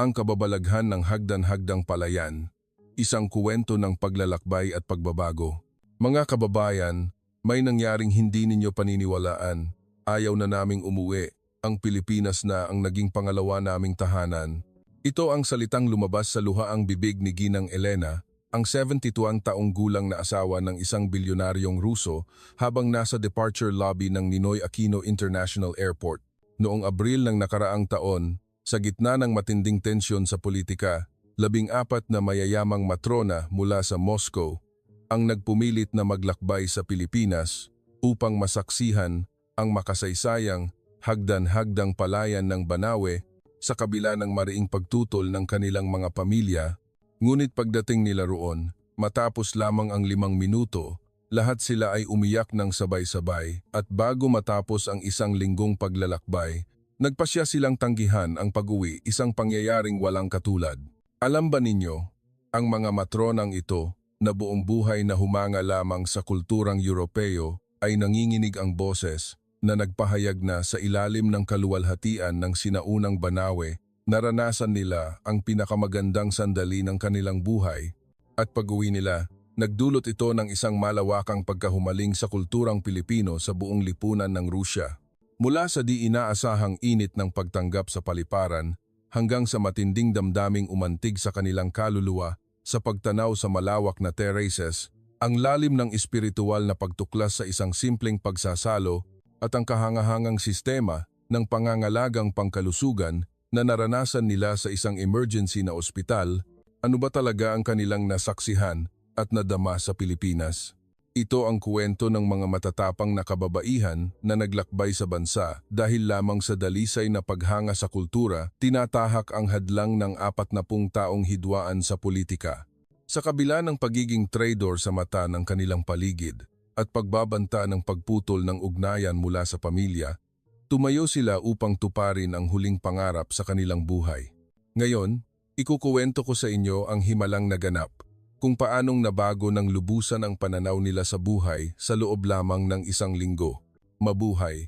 Ang kababalaghan ng hagdan-hagdang palayan, isang kuwento ng paglalakbay at pagbabago. Mga kababayan, may nangyaring hindi ninyo paniniwalaan. Ayaw na naming umuwi. Ang Pilipinas na ang naging pangalawa naming tahanan. Ito ang salitang lumabas sa luhaang bibig ni Ginang Elena, ang 72 taong gulang na asawa ng isang bilyonaryong Ruso habang nasa departure lobby ng Ninoy Aquino International Airport. Noong Abril ng nakaraang taon, sa gitna ng matinding tensyon sa politika, 14 na mayayamang matrona mula sa Moscow ang nagpumilit na maglakbay sa Pilipinas upang masaksihan ang makasaysayang hagdan-hagdang palayan ng Banawe sa kabila ng mariing pagtutol ng kanilang mga pamilya. Ngunit pagdating nila roon, matapos lamang ang 5 minuto, lahat sila ay umiyak ng sabay-sabay at bago matapos ang 1 linggong paglalakbay, nagpasya silang tanggihan ang pag-uwi, isang pangyayaring walang katulad. Alam ba ninyo, ang mga matronang ito na buong buhay na humanga lamang sa kulturang Europeo ay nanginginig ang boses na nagpahayag na sa ilalim ng kaluwalhatian ng sinaunang Banawe, naranasan nila ang pinakamagandang sandali ng kanilang buhay at pag-uwi nila, nagdulot ito ng isang malawakang pagkahumaling sa kulturang Pilipino sa buong lipunan ng Rusya. Mula sa di inaasahang init ng pagtanggap sa paliparan hanggang sa matinding damdaming umantig sa kanilang kaluluwa sa pagtanaw sa malawak na terraces, ang lalim ng espiritual na pagtuklas sa isang simpleng pagsasalo at ang kahangahangang sistema ng pangangalagang pangkalusugan na naranasan nila sa isang emergency na ospital, ano ba talaga ang kanilang nasaksihan at nadama sa Pilipinas? Ito ang kuwento ng mga matatapang na kababaihan na naglakbay sa bansa dahil lamang sa dalisay na paghanga sa kultura, tinatahak ang hadlang ng 40 taong hidwaan sa politika. Sa kabila ng pagiging traidor sa mata ng kanilang paligid at pagbabanta ng pagputol ng ugnayan mula sa pamilya, tumayo sila upang tuparin ang huling pangarap sa kanilang buhay. Ngayon, ikukuwento ko sa inyo ang himalang naganap, kung paanong nabago ng lubusan ang pananaw nila sa buhay sa loob lamang ng 1 linggo. Mabuhay!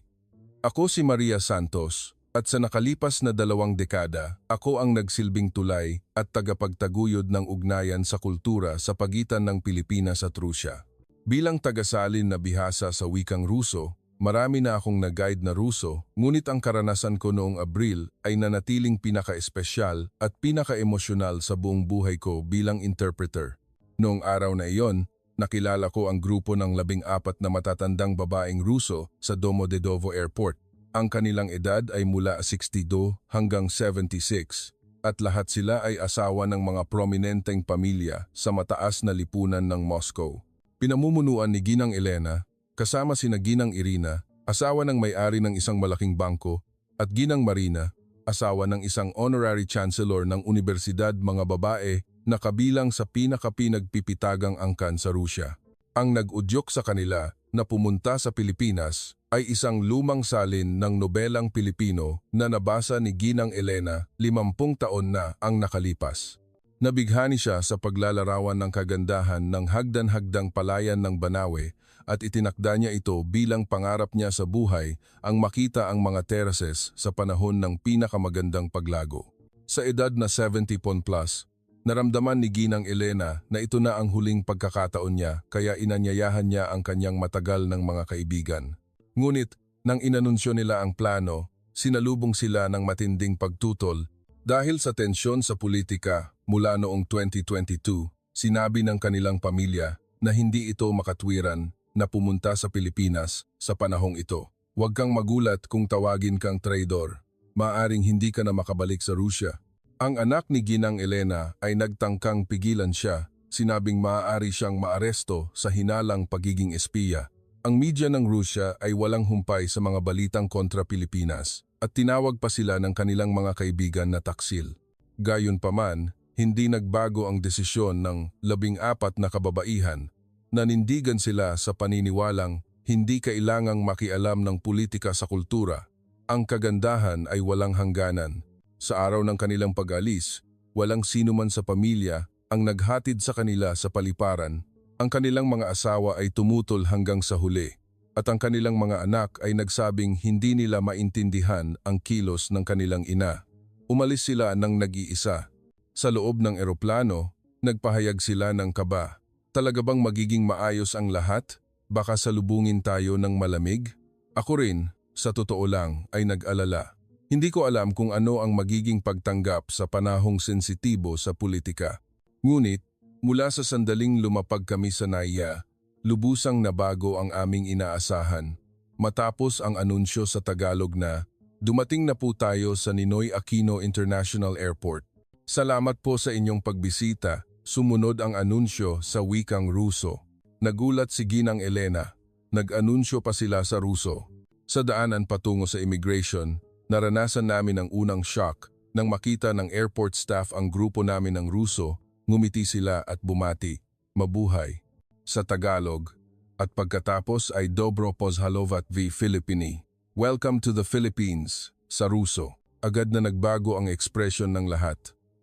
Ako si Maria Santos, at sa nakalipas na 2 dekada, ako ang nagsilbing tulay at tagapagtaguyod ng ugnayan sa kultura sa pagitan ng Pilipinas at Rusya. Bilang tagasalin na bihasa sa wikang Ruso, marami na akong nag-guide na Ruso, ngunit ang karanasan ko noong Abril ay nanatiling pinaka-espesyal at pinaka-emosyonal sa buong buhay ko bilang interpreter. Noong araw na iyon, nakilala ko ang grupo ng 14 na matatandang babaeng Ruso sa Domodedovo Airport. Ang kanilang edad ay mula 62 hanggang 76 at lahat sila ay asawa ng mga prominenteng pamilya sa mataas na lipunan ng Moscow. Pinamumunuan ni Ginang Elena, kasama sina Ginang Irina, asawa ng may-ari ng isang malaking bangko, at Ginang Marina, asawa ng isang honorary chancellor ng universidad, mga babae na kabilang sa pinakapinagpipitagang angkan sa Rusya. Ang nag-udyok sa kanila na pumunta sa Pilipinas ay isang lumang salin ng nobelang Pilipino na nabasa ni Ginang Elena 50 taon na ang nakalipas. Nabighani siya sa paglalarawan ng kagandahan ng hagdan-hagdang palayan ng Banawe at itinakda niya ito bilang pangarap niya sa buhay ang makita ang mga terraces sa panahon ng pinakamagandang paglago. Sa edad na 70 plus, naramdaman ni Ginang Elena na ito na ang huling pagkakataon niya kaya inanyayahan niya ang kanyang matagal ng mga kaibigan. Ngunit, nang inanunsyo nila ang plano, sinalubong sila ng matinding pagtutol. Dahil sa tensyon sa politika mula noong 2022, sinabi ng kanilang pamilya na hindi ito makatwiran na pumunta sa Pilipinas sa panahong ito. Huwag kang magulat kung tawagin kang traidor. Maaring hindi ka na makabalik sa Rusya. Ang anak ni Ginang Elena ay nagtangkang pigilan siya, sinabing maaari siyang maaresto sa hinalang pagiging espiya. Ang media ng Rusya ay walang humpay sa mga balitang kontra Pilipinas at tinawag pa sila ng kanilang mga kaibigan na taksil. Gayunpaman, hindi nagbago ang desisyon ng 14 na kababaihan. Nanindigan sila sa paniniwalang hindi kailangang makialam ng politika sa kultura. Ang kagandahan ay walang hangganan. Sa araw ng kanilang pag-alis, walang sino man sa pamilya ang naghatid sa kanila sa paliparan. Ang kanilang mga asawa ay tumutol hanggang sa huli, at ang kanilang mga anak ay nagsabing hindi nila maintindihan ang kilos ng kanilang ina. Umalis sila ng nag-iisa. Sa loob ng eroplano, nagpahayag sila ng kaba. Talaga bang magiging maayos ang lahat? Baka salubungin tayo ng malamig? Ako rin, sa totoo lang, ay nag-alala. Hindi ko alam kung ano ang magiging pagtanggap sa panahong sensitibo sa politika. Ngunit, mula sa sandaling lumapag kami sa NAIA, lubusang nabago ang aming inaasahan. Matapos ang anunsyo sa Tagalog na, dumating na po tayo sa Ninoy Aquino International Airport. Salamat po sa inyong pagbisita. Sumunod ang anunsyo sa wikang Ruso. Nagulat si Ginang Elena. Nag-anunsyo pa sila sa Ruso. Sa daanan patungo sa immigration, naranasan namin ang unang shock nang makita ng airport staff ang grupo namin ng Ruso, ngumiti sila at bumati, mabuhay, sa Tagalog, at pagkatapos ay Dobro pozhalovat v Filipini. Welcome to the Philippines, sa Ruso. Agad na nagbago ang ekspresyon ng lahat.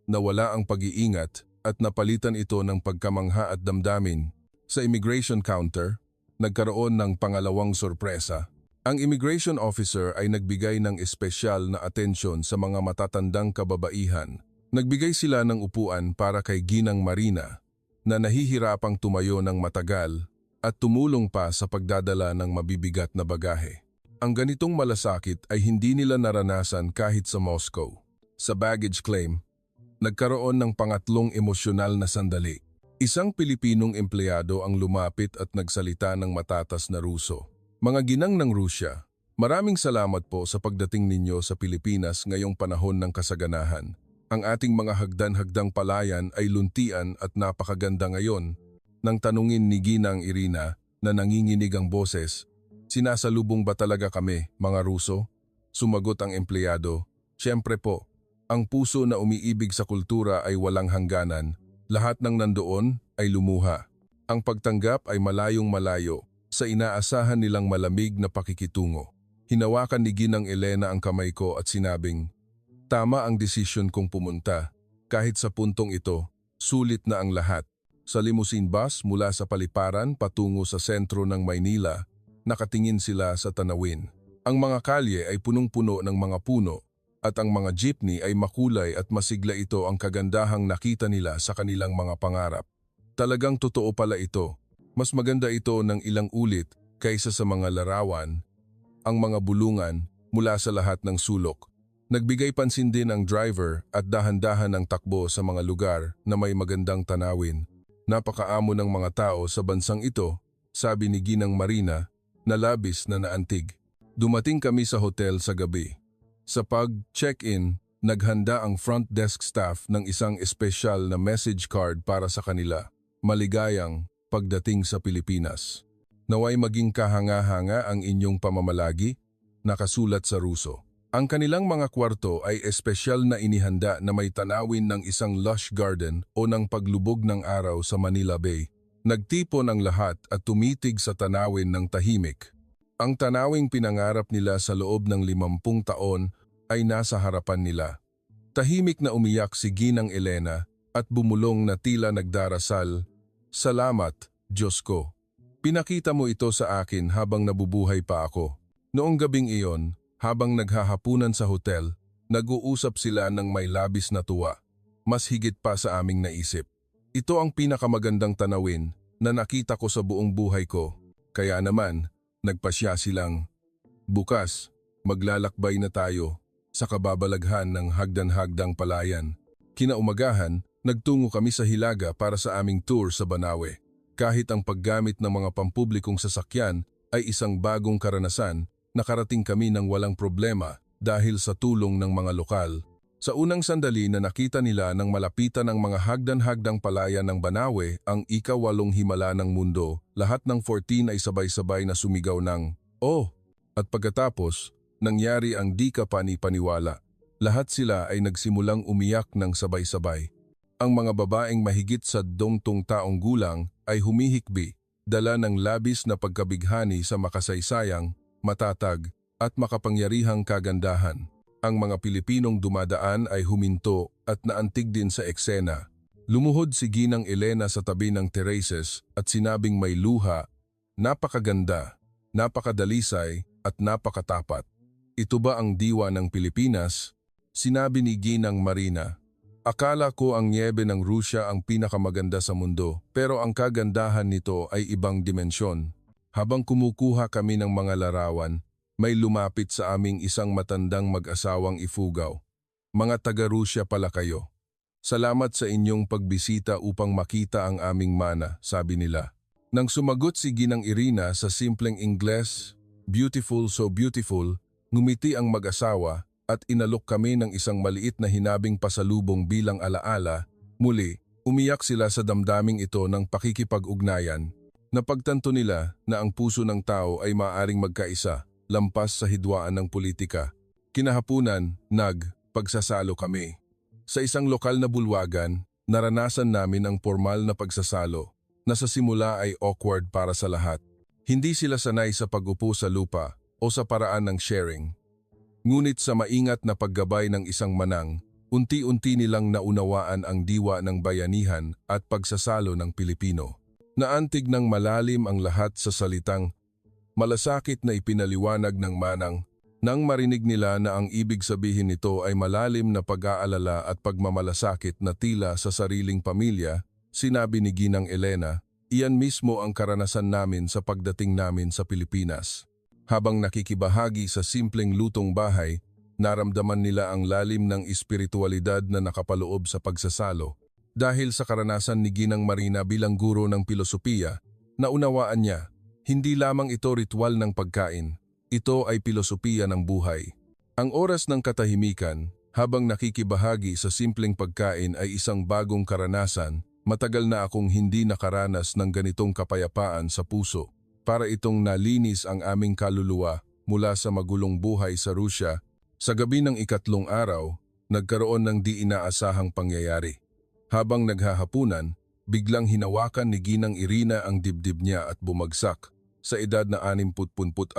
Nawala ang pag-iingat at napalitan ito ng pagkamangha at damdamin. Sa immigration counter, nagkaroon ng pangalawang sorpresa. Ang immigration officer ay nagbigay ng espesyal na atensyon sa mga matatandang kababaihan. Nagbigay sila ng upuan para kay Ginang Marina na nahihirapang tumayo ng matagal at tumulong pa sa pagdadala ng mabibigat na bagahe. Ang ganitong malasakit ay hindi nila naranasan kahit sa Moscow. Sa baggage claim, nagkaroon ng pangatlong emosyonal na sandali. Isang Pilipinong empleyado ang lumapit at nagsalita ng matatas na Ruso. Mga ginang ng Rusya, maraming salamat po sa pagdating ninyo sa Pilipinas ngayong panahon ng kasaganahan. Ang ating mga hagdan-hagdang palayan ay luntian at napakaganda ngayon. Nang tanungin ni Ginang Irina na nanginginig ang boses, sinasalubong ba talaga kami, mga Ruso? Sumagot ang empleyado, siyempre po. Ang puso na umiibig sa kultura ay walang hangganan. Lahat ng nandoon ay lumuha. Ang pagtanggap ay malayong malayo sa inaasahan nilang malamig na pakikitungo. Hinawakan ni Ginang Elena ang kamay ko at sinabing, tama ang desisyon kong pumunta. Kahit sa puntong ito, sulit na ang lahat. Sa limousine bus mula sa Paliparan patungo sa sentro ng Maynila, nakatingin sila sa tanawin. Ang mga kalye ay punong-puno ng mga puno at ang mga jeepney ay makulay at masigla. Ito ang kagandahang nakita nila sa kanilang mga pangarap. Talagang totoo pala ito. Mas maganda ito ng ilang ulit kaysa sa mga larawan. Ang mga bulungan mula sa lahat ng sulok. Nagbigay pansin din ang driver at dahan-dahan ang takbo sa mga lugar na may magandang tanawin. Napakaamo ng mga tao sa bansang ito, sabi ni Ginang Marina, na labis na naantig. Dumating kami sa hotel sa gabi. Sa pag-check-in, naghanda ang front desk staff ng isang espesyal na message card para sa kanila. Maligayang pagdating sa Pilipinas. Naway maging kahanga-hanga ang inyong pamamalagi, nakasulat sa Ruso. Ang kanilang mga kwarto ay espesyal na inihanda na may tanawin ng isang lush garden o ng paglubog ng araw sa Manila Bay. Nagtipon ang lahat at tumitig sa tanawin ng tahimik. Ang tanawing pinangarap nila sa loob ng 50 taon ay nasa harapan nila. Tahimik na umiyak si Ginang Elena at bumulong na tila nagdarasal, salamat, Diyos ko. Pinakita mo ito sa akin habang nabubuhay pa ako. Noong gabing iyon, habang naghahapunan sa hotel, nag-uusap sila ng may labis na tuwa. Mas higit pa sa aming naisip. Ito ang pinakamagandang tanawin na nakita ko sa buong buhay ko. Kaya naman, nagpasya silang, bukas, maglalakbay na tayo sa kababalaghan ng hagdan-hagdang palayan. Kinaumagahan, nagtungo kami sa Hilaga para sa aming tour sa Banawe. Kahit ang paggamit ng mga pampublikong sasakyan ay isang bagong karanasan, nakarating kami ng walang problema dahil sa tulong ng mga lokal. Sa unang sandali na nakita nila nang malapitan ng mga hagdan-hagdang palayan ng Banawe ang ika-8 himala ng mundo, lahat ng 14 ay sabay-sabay na sumigaw ng, "Oh!" At pagkatapos, nangyari ang di ka pani-paniwala. Lahat sila ay nagsimulang umiyak ng sabay-sabay. Ang mga babaeng mahigit sa 20 taong gulang ay humihikbi, dala ng labis na pagkabighani sa makasaysayang, matatag, at makapangyarihang kagandahan. Ang mga Pilipinong dumadaan ay huminto at naantig din sa eksena. Lumuhod si Ginang Elena sa tabi ng terraces at sinabing may luha, napakaganda, napakadalisay at napakatapat. Ito ba ang diwa ng Pilipinas? Sinabi ni Ginang Marina. Akala ko ang nyebe ng Rusya ang pinakamaganda sa mundo, pero ang kagandahan nito ay ibang dimensyon. Habang kumukuha kami ng mga larawan, may lumapit sa aming isang matandang mag-asawang ifugaw. Mga taga-Rusya pala kayo. Salamat sa inyong pagbisita upang makita ang aming mana, sabi nila. Nang sumagot si Ginang Irina sa simpleng Ingles, beautiful so beautiful, ngumiti ang mag-asawa at inalok kami ng isang maliit na hinabing pasalubong bilang alaala. Muli, umiyak sila sa damdaming ito ng pakikipag-ugnayan. Napagtanto nila na ang puso ng tao ay maaaring magkaisa, lampas sa hidwaan ng politika. Kinahapunan, pagsasalo kami. Sa isang lokal na bulwagan, naranasan namin ang formal na pagsasalo na sa simula ay awkward para sa lahat. Hindi sila sanay sa pag-upo sa lupa o sa paraan ng sharing. Ngunit sa maingat na paggabay ng isang manang, unti-unti nilang naunawaan ang diwa ng bayanihan at pagsasalo ng Pilipino. Naantig ng malalim ang lahat sa salitang malasakit na ipinaliwanag ng manang. Nang marinig nila na ang ibig sabihin nito ay malalim na pag-aalala at pagmamalasakit na tila sa sariling pamilya, sinabi ni Ginang Elena, iyan mismo ang karanasan namin sa pagdating namin sa Pilipinas. Habang nakikibahagi sa simpleng lutong bahay, naramdaman nila ang lalim ng espiritualidad na nakapaloob sa pagsasalo. Dahil sa karanasan ni Ginang Marina bilang guro ng pilosopiya, naunawaan niya, hindi lamang ito ritual ng pagkain. Ito ay pilosopiya ng buhay. Ang oras ng katahimikan, habang nakikibahagi sa simpleng pagkain ay isang bagong karanasan, matagal na akong hindi nakaranas ng ganitong kapayapaan sa puso. Para itong nalinis ang aming kaluluwa mula sa magulong buhay sa Rusya, sa gabi ng ikatlong araw, nagkaroon ng di inaasahang pangyayari. Habang naghahapunan, biglang hinawakan ni Ginang Irina ang dibdib niya at bumagsak. Sa edad na 60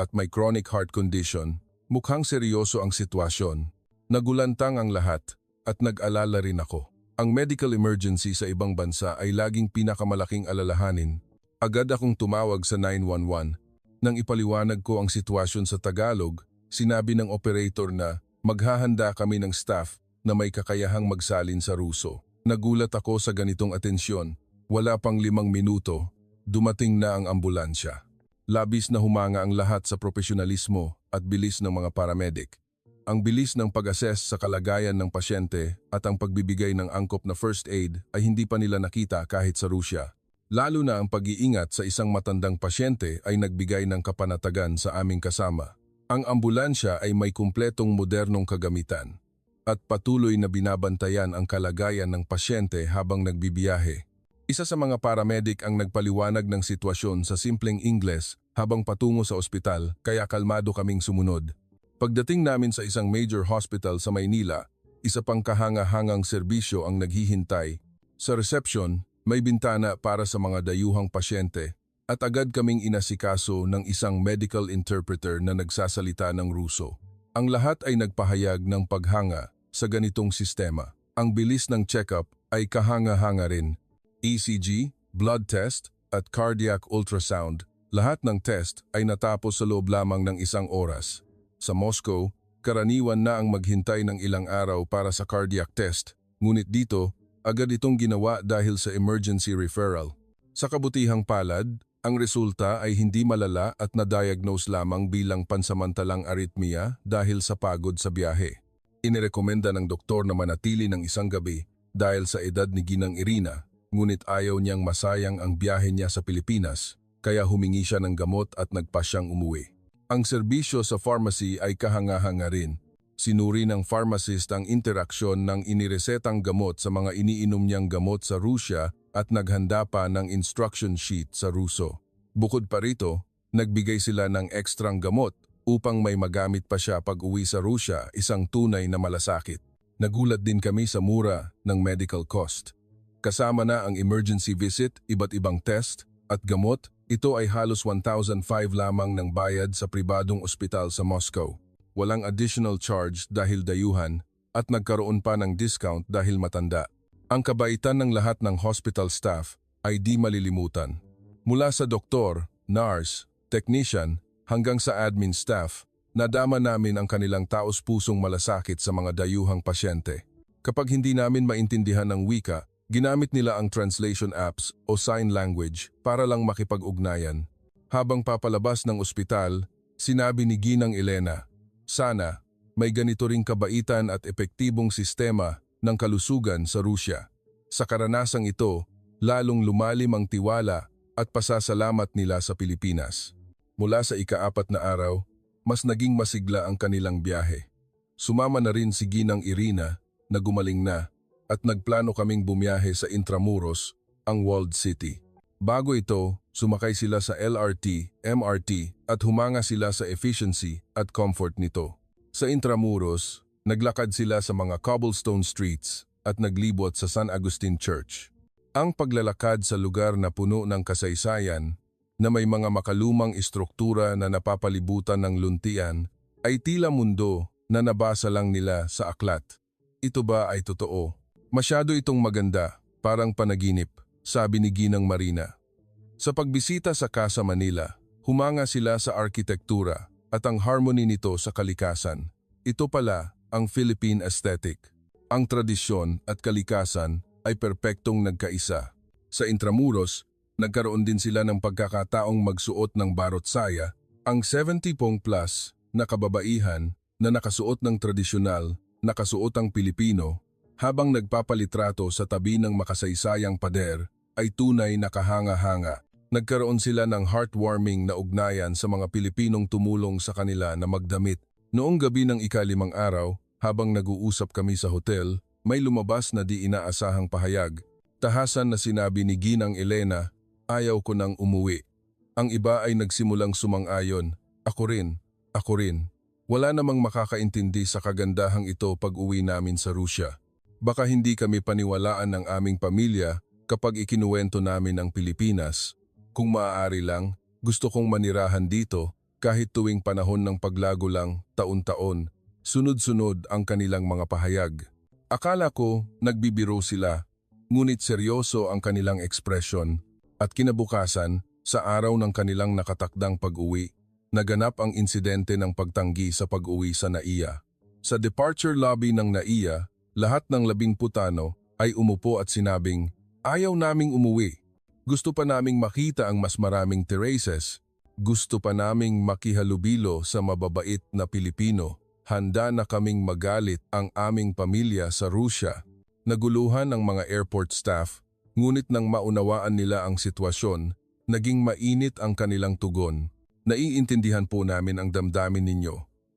at may chronic heart condition, mukhang seryoso ang sitwasyon. Nagulantang ang lahat at nag-alala rin ako. Ang medical emergency sa ibang bansa ay laging pinakamalaking alalahanin. Agad akong tumawag sa 911. Nang ipaliwanag ko ang sitwasyon sa Tagalog, sinabi ng operator na maghahanda kami ng staff na may kakayahang magsalin sa Ruso. Nagulat ako sa ganitong atensyon. Wala pang 5 minuto, dumating na ang ambulansya. Labis na humanga ang lahat sa profesionalismo at bilis ng mga paramedic. Ang bilis ng pag-assess sa kalagayan ng pasyente at ang pagbibigay ng angkop na first aid ay hindi pa nila nakita kahit sa Rusya. Lalo na ang pag-iingat sa isang matandang pasyente ay nagbigay ng kapanatagan sa aming kasama. Ang ambulansya ay may kumpletong modernong kagamitan at patuloy na binabantayan ang kalagayan ng pasyente habang nagbibiyahe. Isa sa mga paramedic ang nagpaliwanag ng sitwasyon sa simpleng Ingles habang patungo sa ospital, kaya kalmado kaming sumunod. Pagdating namin sa isang major hospital sa Maynila, isa pang kahanga-hangang serbisyo ang naghihintay. Sa reception, may bintana para sa mga dayuhang pasyente at agad kaming inasikaso ng isang medical interpreter na nagsasalita ng Ruso. Ang lahat ay nagpahayag ng paghanga sa ganitong sistema. Ang bilis ng check-up ay kahanga-hanga rin. ECG, blood test, at cardiac ultrasound, lahat ng test ay natapos sa loob lamang ng 1 oras. Sa Moscow, karaniwan na ang maghintay ng ilang araw para sa cardiac test, ngunit dito, agad itong ginawa dahil sa emergency referral. Sa kabutihang palad, ang resulta ay hindi malala at na-diagnose lamang bilang pansamantalang arrhythmia dahil sa pagod sa biyahe. Inirekomenda ng doktor na manatili ng 1 gabi dahil sa edad ni Ginang Irina, ngunit ayaw niyang masayang ang biyahe niya sa Pilipinas, kaya humingi siya ng gamot at nagpasyang umuwi. Ang serbisyo sa pharmacy ay kahanga-hanga rin. Sinuri ng pharmacist ang interaksyon ng iniresetang gamot sa mga iniinom niyang gamot sa Rusya at naghanda pa ng instruction sheet sa Ruso. Bukod pa rito, nagbigay sila ng ekstrang gamot upang may magamit pa siya pag uwi sa Rusya, isang tunay na malasakit. Nagulat din kami sa mura ng medical cost. Kasama na ang emergency visit, iba't ibang test at gamot, ito ay halos 1,500 lamang ng bayad sa pribadong ospital sa Moscow. Walang additional charge dahil dayuhan at nagkaroon pa ng discount dahil matanda. Ang kabaitan ng lahat ng hospital staff ay di malilimutan. Mula sa doktor, nurse, technician hanggang sa admin staff, Nadama namin ang kanilang taos-pusong malasakit sa mga dayuhang pasyente. Kapag hindi namin maintindihan ng wika, ginamit nila ang translation apps o sign language para lang makipag-ugnayan. Habang papalabas ng ospital, sinabi ni Ginang Elena, "Sana, may ganito ring kabaitan at epektibong sistema ng kalusugan sa Rusya." Sa karanasang ito, lalong lumalim ang tiwala at pasasalamat nila sa Pilipinas. Mula sa ika-4 na araw, mas naging masigla ang kanilang biyahe. Sumama na rin si Ginang Irina na gumaling na at nagplano kaming bumiyahe sa Intramuros, ang walled city. Bago ito, sumakay sila sa LRT, MRT at humanga sila sa efficiency at comfort nito. Sa Intramuros, naglakad sila sa mga cobblestone streets at naglibot sa San Agustin Church. Ang paglalakad sa lugar na puno ng kasaysayan, na may mga makalumang istruktura na napapalibutan ng luntian, ay tila mundo na nabasa lang nila sa aklat. Ito ba ay totoo? Masyado itong maganda, parang panaginip, sabi ni Ginang Marina. Sa pagbisita sa Casa Manila, humanga sila sa arkitektura at ang harmony nito sa kalikasan. Ito pala ang Philippine aesthetic. Ang tradisyon at kalikasan ay perpektong nagkaisa. Sa Intramuros, nagkaroon din sila ng pagkakataong magsuot ng barot saya, ang 70+ na kababaihan na nakasuot ng tradisyonal na kasuotang Pilipino habang nagpapalitrato sa tabi ng makasaysayang pader ay tunay na kahanga-hanga. Nagkaroon sila ng heartwarming na ugnayan sa mga Pilipinong tumulong sa kanila na magdamit. Noong gabi ng ika-5 araw, habang nag-uusap kami sa hotel, may lumabas na di inaasahang pahayag. Tahasan na sinabi ni Ginang Elena, "Ayaw ko nang umuwi." Ang iba ay nagsimulang sumang-ayon, Ako rin. Wala namang makakaintindi sa kagandahang ito pag-uwi namin sa Rusya. Baka hindi kami paniwalaan ng aming pamilya kapag ikinuwento namin ang Pilipinas. Kung maaari lang, gusto kong manirahan dito kahit tuwing panahon ng paglago lang, taon-taon, sunod-sunod ang kanilang mga pahayag. Akala ko nagbibiro sila, ngunit seryoso ang kanilang ekspresyon. At kinabukasan, sa araw ng kanilang nakatakdang pag-uwi, naganap ang insidente ng pagtanggi sa pag-uwi sa NAIA. Sa departure lobby ng NAIA, lahat ng 10 putano ay umupo at sinabing, "Ayaw naming umuwi. Gusto pa naming makita ang mas maraming terraces. Gusto pa naming makihalubilo sa mababait na Pilipino. Handa na kaming magalit ang aming pamilya sa Rusya." Naguluhan ang mga airport staff. Ngunit nang maunawaan nila ang sitwasyon, naging mainit ang kanilang tugon. "Naiintindihan po namin ang damdamin ninyo,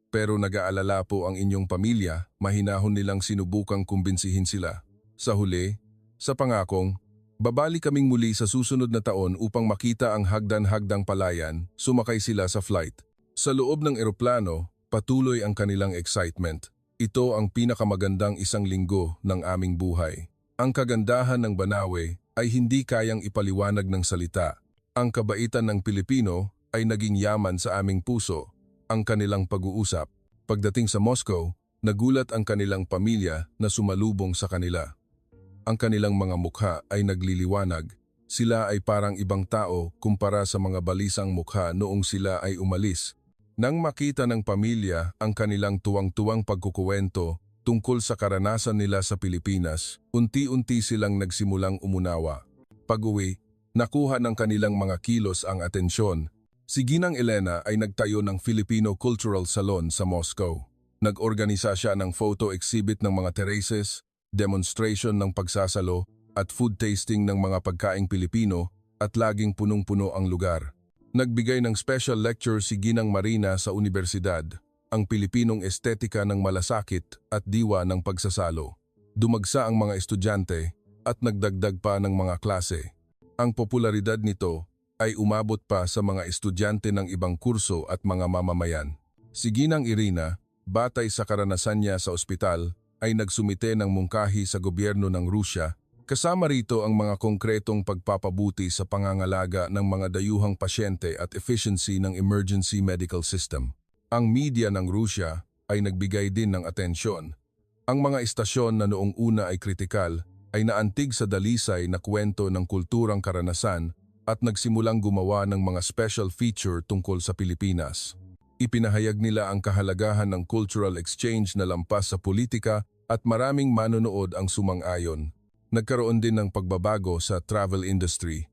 pero nag-aalala po ang inyong pamilya, mahinahon nilang sinubukang kumbinsihin sila. Sa huli, sa pangakong, babalik kaming muli sa susunod na taon upang makita ang hagdan-hagdang palayan, sumakay sila sa flight. Sa loob ng eroplano, patuloy ang kanilang excitement. Ito ang pinakamagandang 1 linggo ng aming buhay. Ang kagandahan ng Banawe ay hindi kayang ipaliwanag ng salita. Ang kabaitan ng Pilipino ay naging yaman sa aming puso, ang kanilang pag-uusap. Pagdating sa Moscow, nagulat ang kanilang pamilya na sumalubong sa kanila. Ang kanilang mga mukha ay nagliliwanag. Sila ay parang ibang tao kumpara sa mga balisang mukha noong sila ay umalis. Nang makita ng pamilya ang kanilang tuwang-tuwang pagkukuwento tungkol sa karanasan nila sa Pilipinas, unti-unti silang nagsimulang umunawa. Pag-uwi, nakuha ng kanilang mga kilos ang atensyon. Si Ginang Elena ay nagtayo ng Filipino Cultural Salon sa Moscow. Nag-organisa siya ng photo exhibit ng mga terraces, demonstration ng pagsasalo at food tasting ng mga pagkaing Pilipino at laging punong-puno ang lugar. Nagbigay ng special lecture si Ginang Marina sa universidad, ang Pilipinong estetika ng malasakit at diwa ng pagsasalo. Dumagsa ang mga estudyante at nagdagdag pa ng mga klase. Ang popularidad nito ay umabot pa sa mga estudyante ng ibang kurso at mga mamamayan. Si Ginang Irina, batay sa karanasan niya sa ospital, ay nagsumite ng mungkahi sa gobyerno ng Rusya. Kasama rito ang mga konkretong pagpapabuti sa pangangalaga ng mga dayuhang pasyente at efficiency ng emergency medical system. Ang media ng Rusya ay nagbigay din ng atensyon. Ang mga istasyon na noong una ay kritikal ay naantig sa dalisay na kwento ng kulturang karanasan at nagsimulang gumawa ng mga special feature tungkol sa Pilipinas. Ipinahayag nila ang kahalagahan ng cultural exchange na lampas sa politika at maraming manonood ang sumang-ayon. Nagkaroon din ng pagbabago sa travel industry.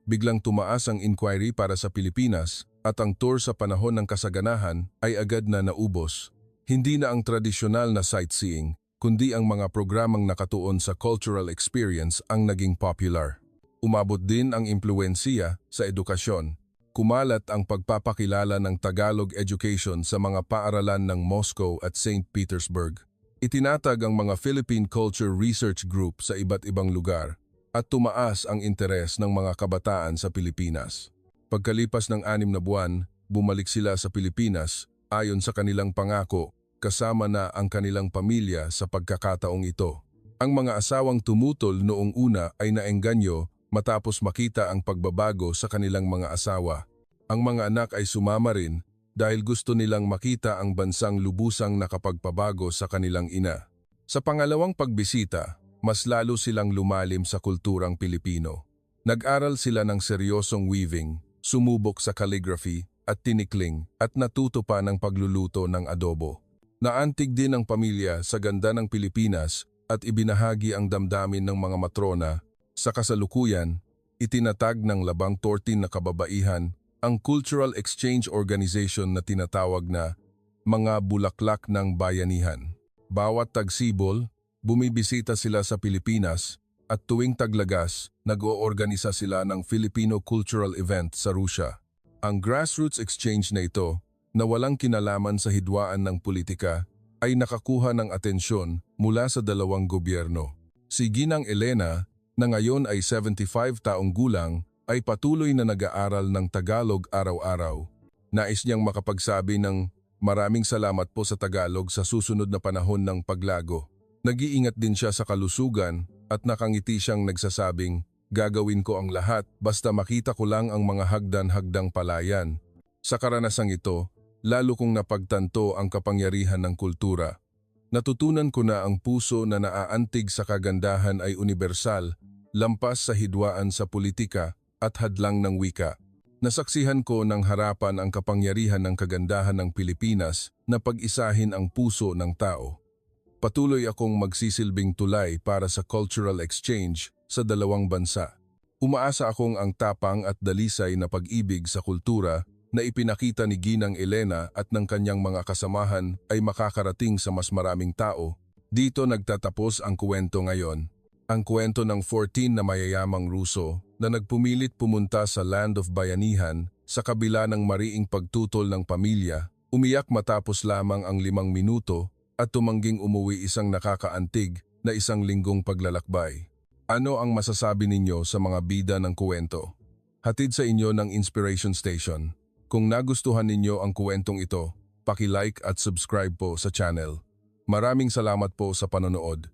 Biglang tumaas ang inquiry para sa Pilipinas at ang tour sa panahon ng kasaganahan ay agad na naubos. Hindi na ang tradisyonal na sightseeing, kundi ang mga programang nakatuon sa cultural experience ang naging popular. Umabot din ang impluwensiya sa edukasyon. Kumalat ang pagpapakilala ng Tagalog education sa mga paaralan ng Moscow at St. Petersburg. Itinatag ang mga Philippine Culture Research Group sa iba't ibang lugar at tumaas ang interes ng mga kabataan sa Pilipinas. Pagkalipas ng 6 na buwan, bumalik sila sa Pilipinas ayon sa kanilang pangako, kasama na ang kanilang pamilya sa pagkakataong ito. Ang mga asawang tumutol noong una ay naengganyo matapos makita ang pagbabago sa kanilang mga asawa. Ang mga anak ay sumama rin dahil gusto nilang makita ang bansang lubusang nakapagpabago sa kanilang ina. Sa pangalawang pagbisita, mas lalo silang lumalim sa kulturang Pilipino. Nag-aral sila ng seryosong weaving, sumubok sa calligraphy at tinikling at natuto pa ng pagluluto ng adobo. Naantig din ang pamilya sa ganda ng Pilipinas at ibinahagi ang damdamin ng mga matrona. Sa kasalukuyan, itinatag ng Labang 14 na kababaihan ang Cultural Exchange Organization na tinatawag na mga bulaklak ng bayanihan. Bawat tagsibol, bumibisita sila sa Pilipinas at tuwing taglagas, nag-oorganisa sila ng Filipino Cultural Event sa Russia. Ang grassroots exchange na ito, na walang kinalaman sa hidwaan ng politika, ay nakakuha ng atensyon mula sa dalawang gobyerno. Si Ginang Elena, na ngayon ay 75 taong gulang, ay patuloy na nag-aaral ng Tagalog araw-araw. Nais niyang makapagsabi ng maraming salamat po sa Tagalog sa susunod na panahon ng paglago. Nag-iingat din siya sa kalusugan at nakangiti siyang nagsasabing, gagawin ko ang lahat basta makita ko lang ang mga hagdan-hagdang palayan. Sa karanasang ito, lalo kong napagtanto ang kapangyarihan ng kultura. Natutunan ko na ang puso na naaantig sa kagandahan ay universal, lampas sa hidwaan sa politika at hadlang ng wika. Nasaksihan ko ng harapan ang kapangyarihan ng kagandahan ng Pilipinas na pag-isahin ang puso ng tao. Patuloy akong magsisilbing tulay para sa cultural exchange sa dalawang bansa. Umaasa akong ang tapang at dalisay na pag-ibig sa kultura na ipinakita ni Ginang Elena at ng kanyang mga kasamahan ay makakarating sa mas maraming tao. Dito nagtatapos ang kwento ngayon. Ang kwento ng 14 na mayayamang Ruso na nagpumilit pumunta sa Land of Bayanihan sa kabila ng mariing pagtutol ng pamilya, umiyak matapos lamang ang 5 minuto at tumangging umuwi isang nakakaantig na 1 linggong paglalakbay. Ano ang masasabi ninyo sa mga bida ng kwento? Hatid sa inyo ng Inspiration Station. Kung nagustuhan ninyo ang kwentong ito, paki-like at subscribe po sa channel. Maraming salamat po sa panonood.